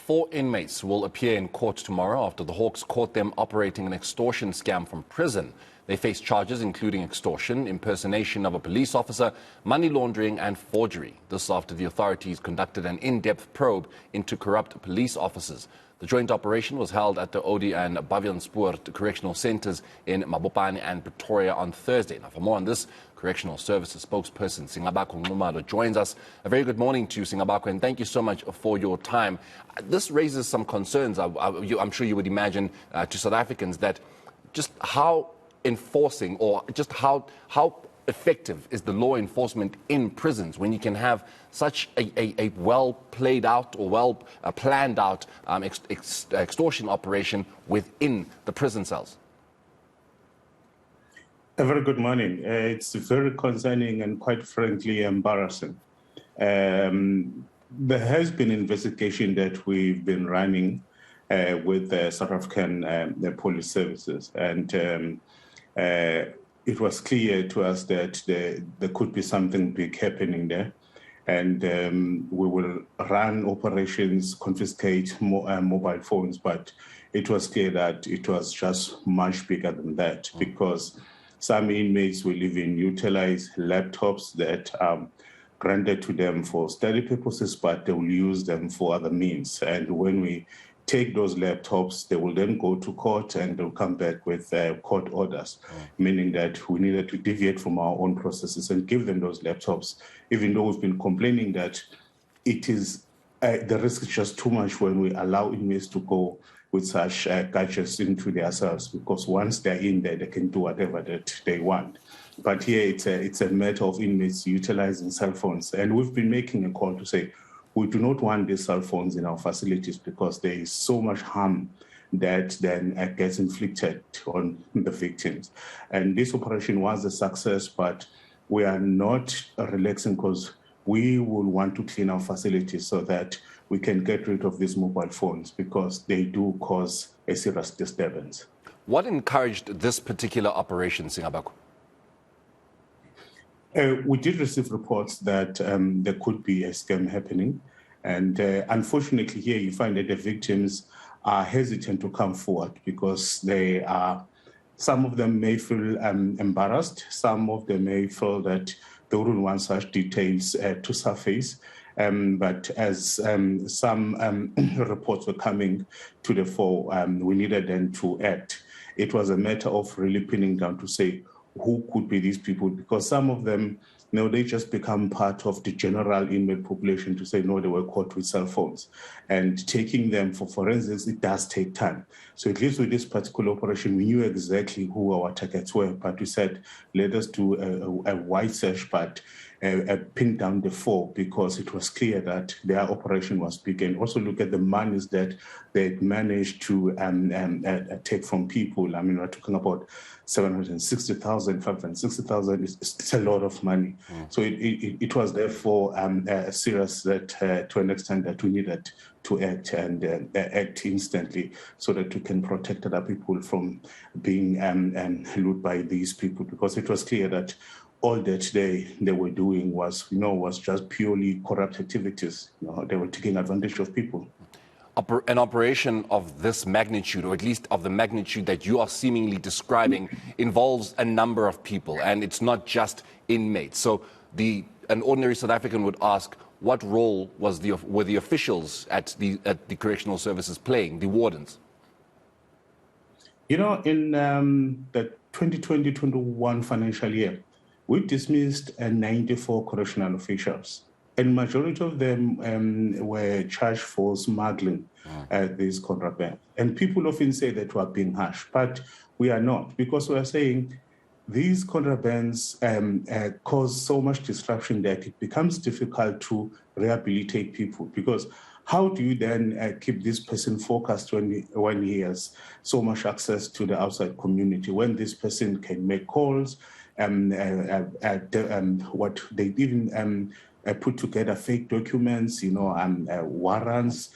4 inmates will appear in court tomorrow after the Hawks caught them operating an extortion scam from prison. They face charges including extortion, impersonation of a police officer, money laundering and forgery. This after the authorities conducted an in-depth probe into corrupt police officers. The joint operation was held at the Odi and Bavianspoort correctional centers in Mabopane and Pretoria on Thursday. Now, for more on this, Correctional Services spokesperson Singabakho Nxumalo joins us. A very good morning to you, Singabakho, and thank you so much for your time. This raises some concerns, I'm sure you would imagine, to South Africans, that just how enforcing or just how effective is the law enforcement in prisons when you can have such a well played out or well planned out extortion operation within the prison cells? A very good morning. It's very concerning and quite frankly embarrassing. There has been investigation that we've been running with the South African Police Services, and it was clear to us that there could be something big happening there, and we will run operations, confiscate mobile phones, but it was clear that it was just much bigger than that, because some inmates will even utilize laptops that are granted to them for study purposes, but they will use them for other means. And when we take those laptops, they will then go to court and they'll come back with court orders, meaning that we needed to deviate from our own processes and give them those laptops, even though we've been complaining that it is the risk is just too much when we allow inmates to go with such gadgets into their cells, because once they're in there, they can do whatever that they want. But here it's a matter of inmates utilizing cell phones. And we've been making a call to say, we do not want these cell phones in our facilities because there is so much harm that then gets inflicted on the victims. And this operation was a success, but we are not relaxing because we will want to clean our facilities so that we can get rid of these mobile phones, because they do cause a serious disturbance. What encouraged this particular operation, Singabakho? We did receive reports that there could be a scam happening. And unfortunately here you find that the victims are hesitant to come forward because some of them may feel embarrassed. Some of them may feel that they wouldn't want such details to surface. But as some reports were coming to the fore, we needed them to act. It was a matter of really pinning down to say who could be these people, because some of them, they just become part of the general inmate population to say, no, they were caught with cell phones. And taking them for forensics, it does take time. So at least with this particular operation, we knew exactly who our targets were, but we said, let us do a wide search, but pin down the 4, because it was clear that their operation was big. And also look at the monies that they managed to take from people. I mean, we're talking about 760,000, 560,000. It's a lot of money. So it was therefore serious that to an extent that we needed to act and act instantly so that we can protect other people from being looted by these people, because it was clear that all that they were doing was just purely corrupt activities. They were taking advantage of people. An operation of this magnitude, or at least of the magnitude that you are seemingly describing, involves a number of people, and it's not just inmates. So an ordinary South African would ask, what role were the officials at the Correctional Services playing, the wardens? In the 2020-21 financial year, we dismissed 94 correctional officials, and majority of them were charged for smuggling this contraband. And people often say that we are being harsh, but we are not, because we are saying these contrabands cause so much disruption that it becomes difficult to rehabilitate people, because how do you then keep this person focused when he has so much access to the outside community, when this person can make calls, what they even put together fake documents, warrants.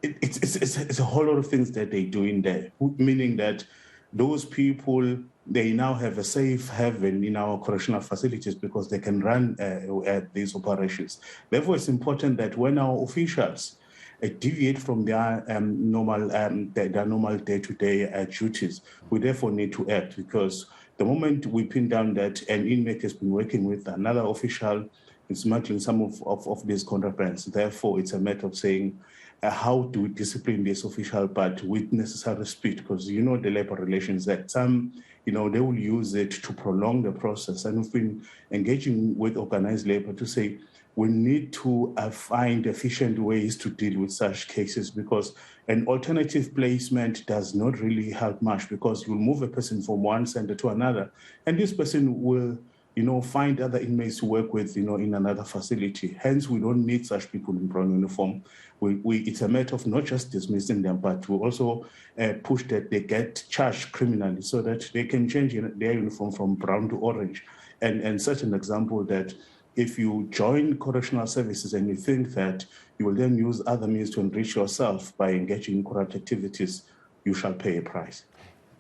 It's a whole lot of things that they do in there, meaning that those people, they now have a safe haven in our correctional facilities because they can run these operations. Therefore, it's important that when our officials deviate from their normal day-to-day duties. We therefore need to act, because the moment we pin down that an inmate has been working with another official in smuggling some of these contrabands, therefore it's a matter of saying, how do we discipline this official, but with necessary speed? Because the Labor Relations Act, some, they will use it to prolong the process. And we've been engaging with organized labor to say, we need to find efficient ways to deal with such cases, because an alternative placement does not really help much, because you'll move a person from one center to another, and this person will find other inmates to work with, in another facility. Hence, we don't need such people in brown uniform. It's a matter of not just dismissing them, but we also push that they get charged criminally so that they can change their uniform from brown to orange. And such an example that if you join Correctional Services and you think that you will then use other means to enrich yourself by engaging in corrupt activities, you shall pay a price.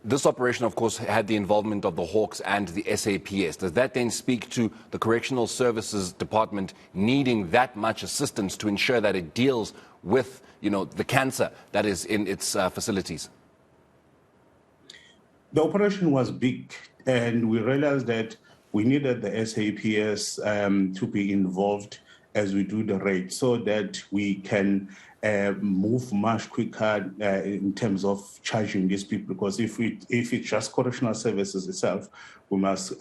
This operation, of course, had the involvement of the Hawks and the SAPS. Does that then speak to the Correctional Services Department needing that much assistance to ensure that it deals with, the cancer that is in its facilities? The operation was big, and we realized that we needed the SAPS to be involved as we do the raid, so that we can move much quicker in terms of charging these people. Because if it's just Correctional Services itself, we must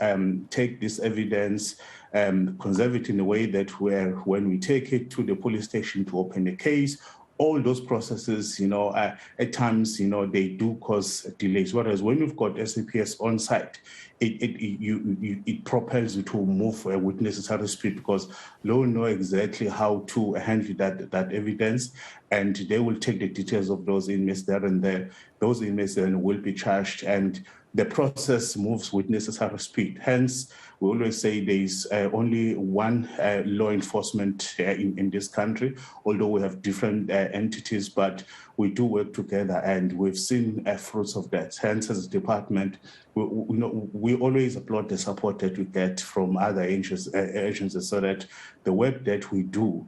take this evidence, conserve it in a way that when we take it to the police station to open a case, all those processes, at times, they do cause delays. Whereas when you've got SAPS on site, it propels you to move with necessary speed, because they will know exactly how to handle that evidence, and they will take the details of those inmates there and there. Those inmates then will be charged, and the process moves with necessary speed. Hence, we always say there is only one law enforcement in this country, although we have different entities, but we do work together, and we've seen fruits of that. Hence, as a department, we always applaud the support that we get from other agencies, so that the work that we do,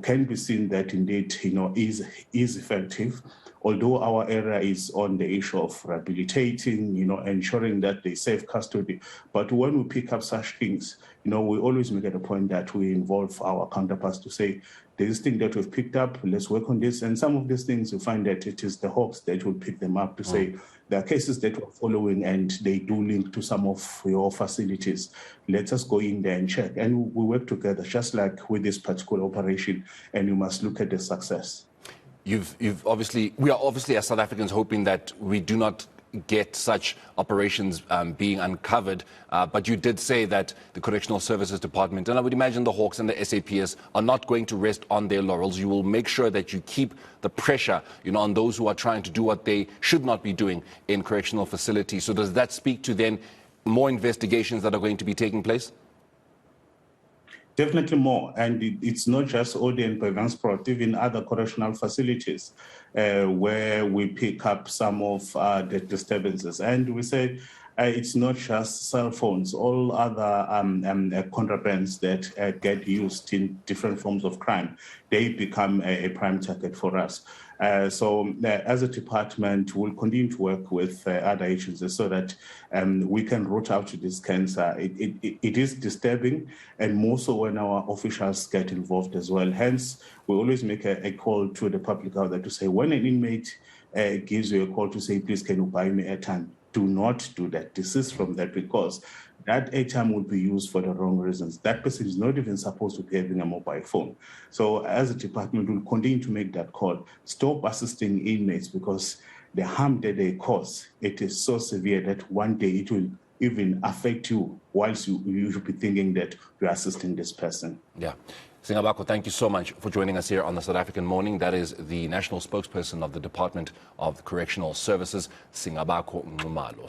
can be seen that indeed, is effective. Although our area is on the issue of rehabilitating, ensuring that they safe custody. But when we pick up such things, we always make it a point that we involve our counterparts to say, there's this thing that we've picked up, let's work on this. And some of these things, you find that it is the Hawks that will pick them up to say, there are cases that we're following and they do link to some of your facilities. Let us go in there and check. And we work together, just like with this particular operation, and you must look at the success. We are obviously as South Africans hoping that we do not get such operations being uncovered, but you did say that the Correctional Services Department, and I would imagine the Hawks and the SAPS, are not going to rest on their laurels. You will make sure that you keep the pressure, on those who are trying to do what they should not be doing in correctional facilities. So does that speak to then more investigations that are going to be taking place? Definitely more, and it's not just Odi and Pevensprot, even other correctional facilities where we pick up some of the disturbances. And we say it's not just cell phones, all other contrabands that get used in different forms of crime, they become a prime target for us. So as a department, we'll continue to work with other agencies so that we can root out this cancer. It is disturbing, and more so when our officials get involved as well. Hence, we always make a call to the public out there to say, when an inmate gives you a call to say, please, can you buy me airtime? Do not do that. Desist from that, because that airtime will be used for the wrong reasons. That person is not even supposed to be having a mobile phone. So as a department, we'll continue to make that call. Stop assisting inmates, because the harm that they cause, it is so severe that one day it will even affect you whilst you should be thinking that you're assisting this person. Yeah. Singabakho, thank you so much for joining us here on the South African Morning. That is the national spokesperson of the Department of Correctional Services, Singabakho Nxumalo.